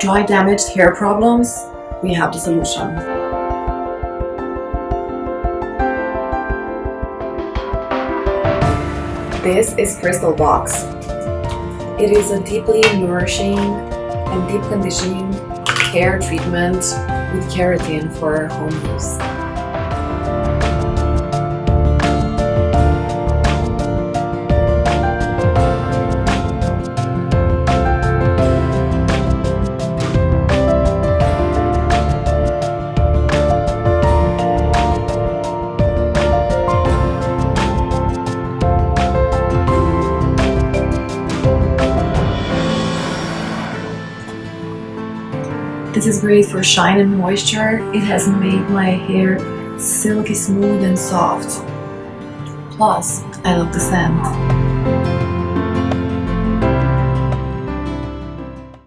dry damaged hair problems, we have the solution. This is CRISTALBOX. It is a deeply nourishing and deep conditioning hair treatment with keratin for home use. This is great for shine and moisture. It has made my hair silky smooth and soft. Plus, I love the scent.